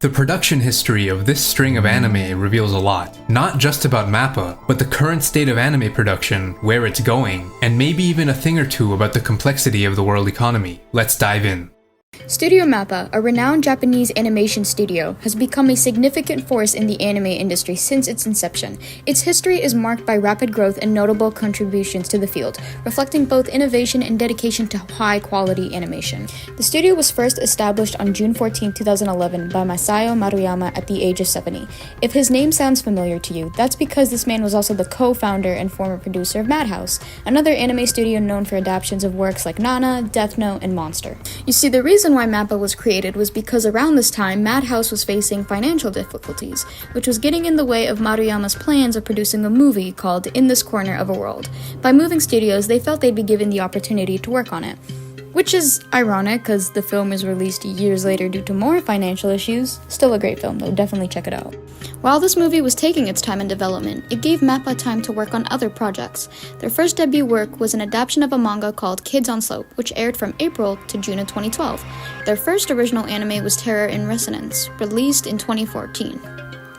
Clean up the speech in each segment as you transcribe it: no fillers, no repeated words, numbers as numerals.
The production history of this string of anime reveals a lot, not just about Mappa, but the current state of anime production, where it's going, and maybe even a thing or two about the complexity of the world economy. Let's dive in. Studio Mappa, a renowned Japanese animation studio, has become a significant force in the anime industry since its inception. Its history is marked by rapid growth and notable contributions to the field, reflecting both innovation and dedication to high-quality animation. The studio was first established on June 14, 2011 by Masao Maruyama at the age of 70. If his name sounds familiar to you, that's because this man was also the co-founder and former producer of Madhouse, another anime studio known for adaptations of works like Nana, Death Note, and Monster. You see, the reason why Mappa was created was because around this time, Madhouse was facing financial difficulties, which was getting in the way of Maruyama's plans of producing a movie called In This Corner of a World. By moving studios, they felt they'd be given the opportunity to work on it. Which is ironic, because the film is released years later due to more financial issues. Still a great film, though, definitely check it out. While this movie was taking its time in development, it gave Mappa time to work on other projects. Their first debut work was an adaptation of a manga called Kids on Slope, which aired from April to June of 2012. Their first original anime was Terror in Resonance, released in 2014.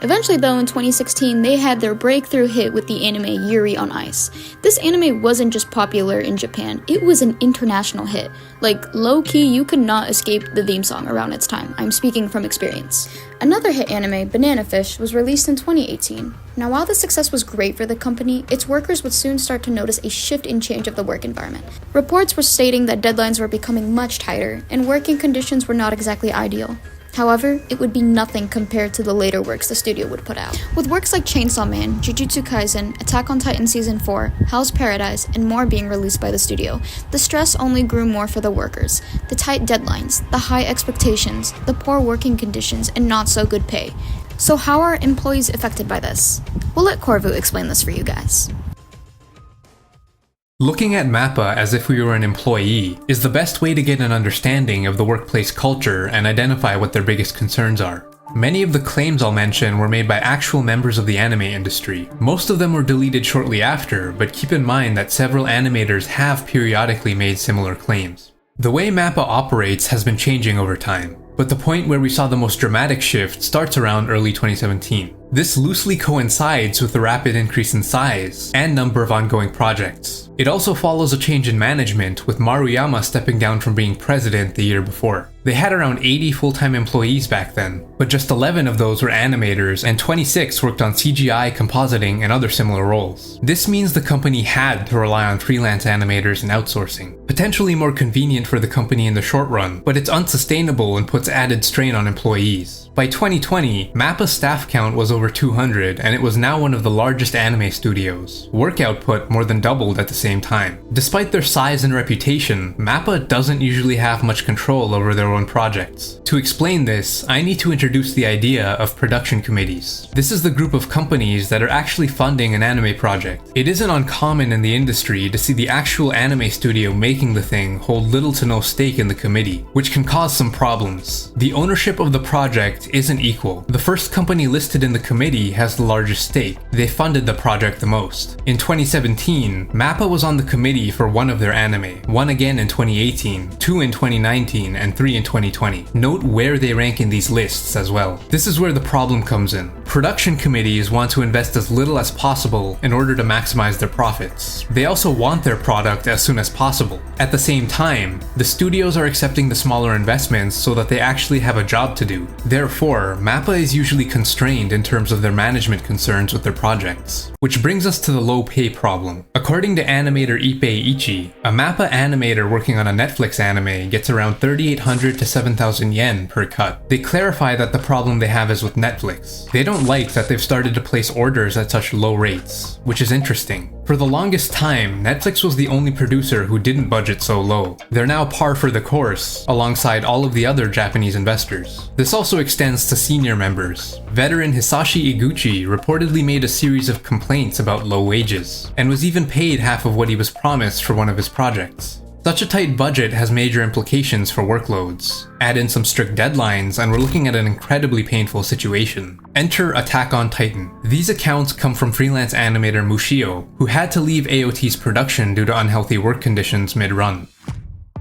Eventually, though, in 2016, they had their breakthrough hit with the anime Yuri on Ice. This anime wasn't just popular in Japan, it was an international hit. Like, low-key, you could not escape the theme song around its time. I'm speaking from experience. Another hit anime, Banana Fish, was released in 2018. Now, while the success was great for the company, its workers would soon start to notice a shift in change of the work environment. Reports were stating that deadlines were becoming much tighter, and working conditions were not exactly ideal. However, it would be nothing compared to the later works the studio would put out. With works like Chainsaw Man, Jujutsu Kaisen, Attack on Titan Season 4, Hell's Paradise, and more being released by the studio, the stress only grew more for the workers. The tight deadlines, the high expectations, the poor working conditions, and not so good pay. So how are employees affected by this? We'll let Corvu explain this for you guys. Looking at Mappa as if we were an employee is the best way to get an understanding of the workplace culture and identify what their biggest concerns are. Many of the claims I'll mention were made by actual members of the anime industry. Most of them were deleted shortly after, but keep in mind that several animators have periodically made similar claims. The way Mappa operates has been changing over time, but the point where we saw the most dramatic shift starts around early 2017. This loosely coincides with the rapid increase in size and number of ongoing projects. It also follows a change in management, with Maruyama stepping down from being president the year before. They had around 80 full-time employees back then, but just 11 of those were animators and 26 worked on CGI, compositing, and other similar roles. This means the company had to rely on freelance animators and outsourcing. Potentially more convenient for the company in the short run, but it's unsustainable and puts added strain on employees. By 2020, Mappa's staff count was over 200, and it was now one of the largest anime studios. Work output more than doubled at the same time. Despite their size and reputation, Mappa doesn't usually have much control over their own projects. To explain this, I need to introduce the idea of production committees. This is the group of companies that are actually funding an anime project. It isn't uncommon in the industry to see the actual anime studio making the thing hold little to no stake in the committee, which can cause some problems. The ownership of the project isn't equal. The first company listed in the committee has the largest stake. They funded the project the most. In 2017, Mappa was on the committee for one of their anime, one again in 2018, two in 2019, and three in 2020. Note where they rank in these lists as well. This is where the problem comes in. Production committees want to invest as little as possible in order to maximize their profits. They also want their product as soon as possible. At the same time, the studios are accepting the smaller investments so that they actually have a job to do. Therefore, Mappa is usually constrained in terms of their management concerns with their projects. Which brings us to the low pay problem. According to animator Ippei Ichi, a Mappa animator working on a Netflix anime gets around 3,800 to 7,000 yen per cut. They clarify that the problem they have is with Netflix. They don't like that they've started to place orders at such low rates, which is interesting. For the longest time, Netflix was the only producer who didn't budget so low. They're now par for the course, alongside all of the other Japanese investors. This also extends to senior members. Veteran Hisashi Iguchi reportedly made a series of complaints about low wages, and was even paid half of what he was promised for one of his projects. Such a tight budget has major implications for workloads. Add in some strict deadlines and we're looking at an incredibly painful situation. Enter Attack on Titan. These accounts come from freelance animator Mushio, who had to leave AOT's production due to unhealthy work conditions mid-run.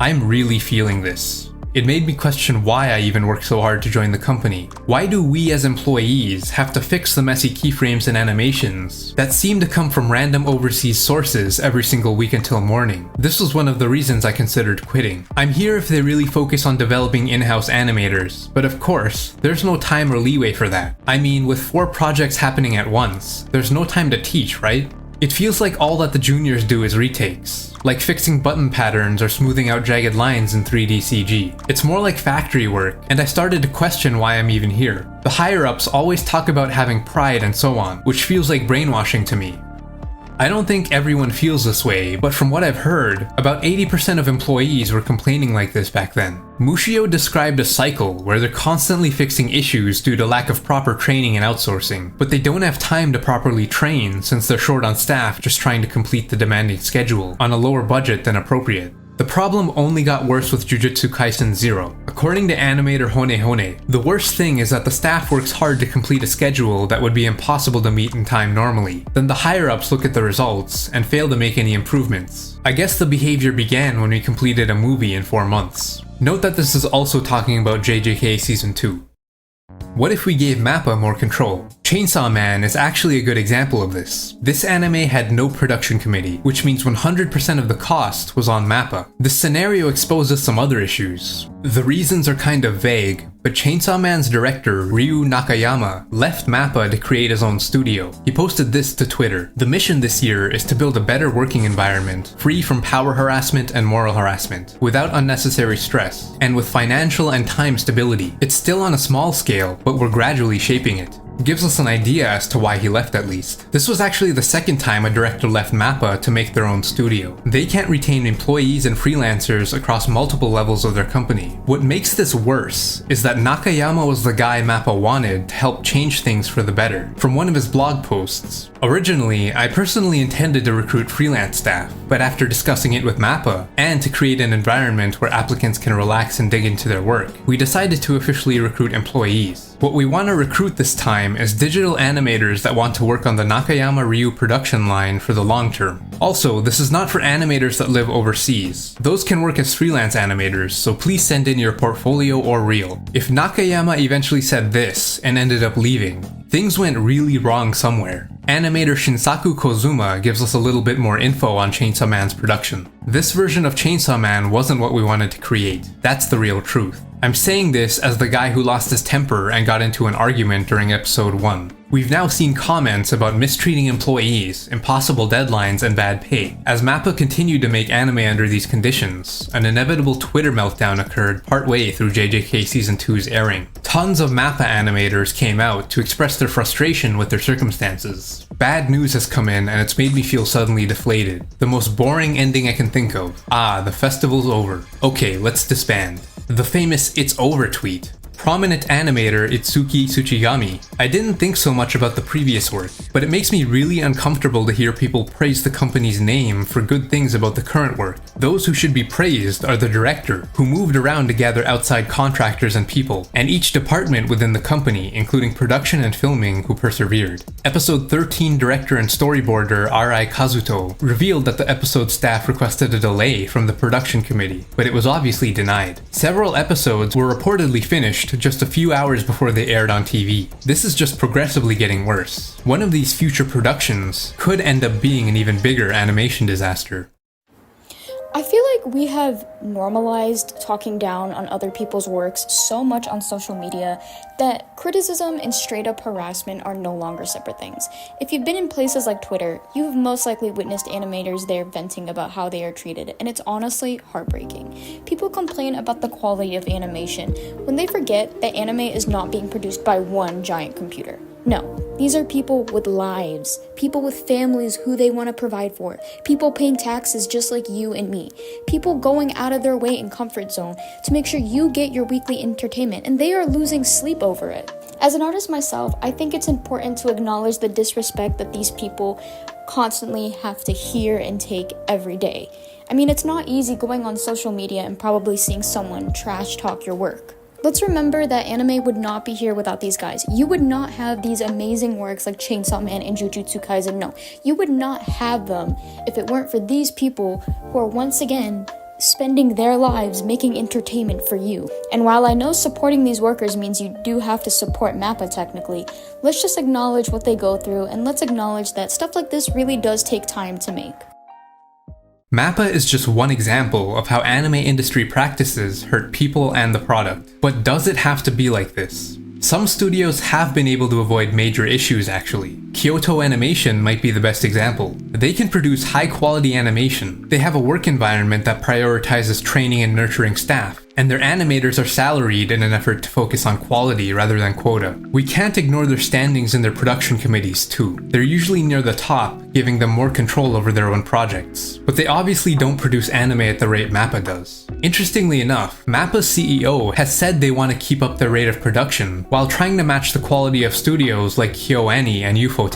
I'm really feeling this. It made me question why I even work so hard to join the company. Why do we as employees have to fix the messy keyframes and animations that seem to come from random overseas sources every single week until morning? This was one of the reasons I considered quitting. I'm here if they really focus on developing in-house animators, but of course, there's no time or leeway for that. I mean, with 4 projects happening at once, there's no time to teach, right? It feels like all that the juniors do is retakes, like fixing button patterns or smoothing out jagged lines in 3D CG. It's more like factory work, and I started to question why I'm even here. The higher-ups always talk about having pride and so on, which feels like brainwashing to me. I don't think everyone feels this way, but from what I've heard, about 80% of employees were complaining like this back then. Mushio described a cycle where they're constantly fixing issues due to lack of proper training and outsourcing, but they don't have time to properly train since they're short on staff just trying to complete the demanding schedule on a lower budget than appropriate. The problem only got worse with Jujutsu Kaisen 0. According to animator Hone, the worst thing is that the staff works hard to complete a schedule that would be impossible to meet in time normally. Then the higher-ups look at the results and fail to make any improvements. I guess the behavior began when we completed a movie in 4 months. Note that this is also talking about JJK Season 2. What if we gave Mappa more control? Chainsaw Man is actually a good example of this. This anime had no production committee, which means 100% of the cost was on Mappa. This scenario exposes some other issues. The reasons are kind of vague, but Chainsaw Man's director, Ryu Nakayama, left Mappa to create his own studio. He posted this to Twitter. The mission this year is to build a better working environment, free from power harassment and moral harassment, without unnecessary stress, and with financial and time stability. It's still on a small scale, but we're gradually shaping it. Gives us an idea as to why he left at least. This was actually the second time a director left Mappa to make their own studio. They can't retain employees and freelancers across multiple levels of their company. What makes this worse is that Nakayama was the guy Mappa wanted to help change things for the better. From one of his blog posts, originally, I personally intended to recruit freelance staff, but after discussing it with Mappa, and to create an environment where applicants can relax and dig into their work, we decided to officially recruit employees. What we want to recruit this time is digital animators that want to work on the Nakayama Ryu production line for the long term. Also, this is not for animators that live overseas. Those can work as freelance animators, so please send in your portfolio or reel. If Nakayama eventually said this and ended up leaving, things went really wrong somewhere. Animator Shinsaku Kozuma gives us a little bit more info on Chainsaw Man's production. This version of Chainsaw Man wasn't what we wanted to create. That's the real truth. I'm saying this as the guy who lost his temper and got into an argument during episode 1. We've now seen comments about mistreating employees, impossible deadlines, and bad pay. As Mappa continued to make anime under these conditions, an inevitable Twitter meltdown occurred partway through JJK Season 2's airing. Tons of Mappa animators came out to express their frustration with their circumstances. Bad news has come in and it's made me feel suddenly deflated. The most boring ending I can think of. Ah, the festival's over. Okay, let's disband. The famous "It's Over" tweet. Prominent animator Itsuki Tsuchigami. I didn't think so much about the previous work, but it makes me really uncomfortable to hear people praise the company's name for good things about the current work. Those who should be praised are the director, who moved around to gather outside contractors and people, and each department within the company, including production and filming, who persevered. Episode 13 director and storyboarder Arai Kazuto revealed that the episode staff requested a delay from the production committee, but it was obviously denied. Several episodes were reportedly finished just a few hours before they aired on TV. This is just progressively getting worse. One of these future productions could end up being an even bigger animation disaster. I feel like we have normalized talking down on other people's works so much on social media that criticism and straight up harassment are no longer separate things. If you've been in places like Twitter, you have most likely witnessed animators there venting about how they are treated, and it's honestly heartbreaking. People complain about the quality of animation when they forget that anime is not being produced by one giant computer. No, these are people with lives, people with families who they want to provide for, people paying taxes just like you and me, people going out of their way in comfort zone to make sure you get your weekly entertainment, and they are losing sleep over it. As an artist myself, I think it's important to acknowledge the disrespect that these people constantly have to hear and take every day. I mean, it's not easy going on social media and probably seeing someone trash talk your work. Let's remember that anime would not be here without these guys. You would not have these amazing works like Chainsaw Man and Jujutsu Kaisen. No, you would not have them if it weren't for these people who are once again spending their lives making entertainment for you. And while I know supporting these workers means you do have to support Mappa technically, let's just acknowledge what they go through, and let's acknowledge that stuff like this really does take time to make. Mappa is just one example of how anime industry practices hurt people and the product. But does it have to be like this? Some studios have been able to avoid major issues actually. Kyoto Animation might be the best example. They can produce high quality animation. They have a work environment that prioritizes training and nurturing staff, and their animators are salaried in an effort to focus on quality rather than quota. We can't ignore their standings in their production committees too. They're usually near the top, giving them more control over their own projects. But they obviously don't produce anime at the rate Mappa does. Interestingly enough, Mappa's CEO has said they want to keep up their rate of production while trying to match the quality of studios like KyoAni and Ufotable.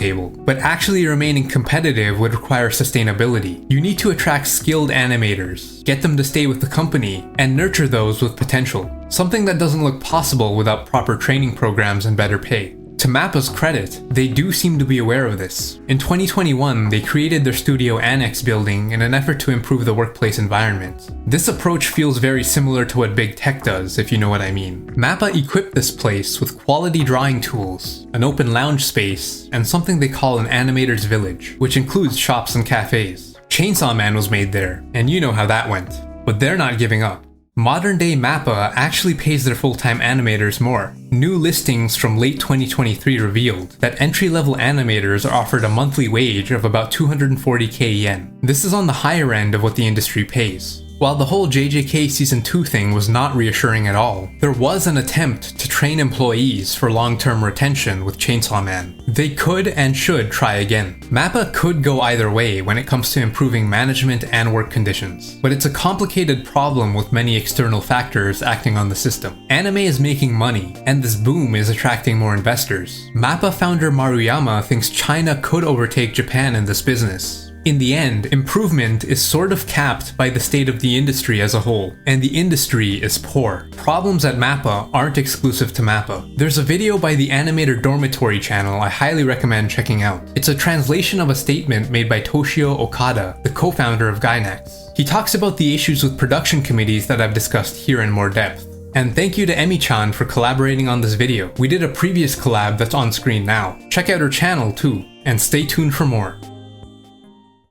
But actually remaining competitive would require sustainability. You need to attract skilled animators, get them to stay with the company, and nurture those with potential. Something that doesn't look possible without proper training programs and better pay. To Mappa's credit, they do seem to be aware of this. In 2021, they created their studio annex building in an effort to improve the workplace environment. This approach feels very similar to what big tech does, if you know what I mean. Mappa equipped this place with quality drawing tools, an open lounge space, and something they call an animator's village, which includes shops and cafes. Chainsaw Man was made there, and you know how that went. But they're not giving up. Modern day Mappa actually pays their full-time animators more. New listings from late 2023 revealed that entry-level animators are offered a monthly wage of about 240k yen. This is on the higher end of what the industry pays. While the whole JJK Season 2 thing was not reassuring at all, there was an attempt to train employees for long-term retention with Chainsaw Man. They could and should try again. Mappa could go either way when it comes to improving management and work conditions, but it's a complicated problem with many external factors acting on the system. Anime is making money, and this boom is attracting more investors. Mappa founder Maruyama thinks China could overtake Japan in this business. In the end, improvement is sort of capped by the state of the industry as a whole, and the industry is poor. Problems at Mappa aren't exclusive to Mappa. There's a video by the Animator Dormitory channel I highly recommend checking out. It's a translation of a statement made by Toshio Okada, the co-founder of Gainax. He talks about the issues with production committees that I've discussed here in more depth. And thank you to Emi-chan for collaborating on this video. We did a previous collab that's on screen now. Check out her channel too, and stay tuned for more.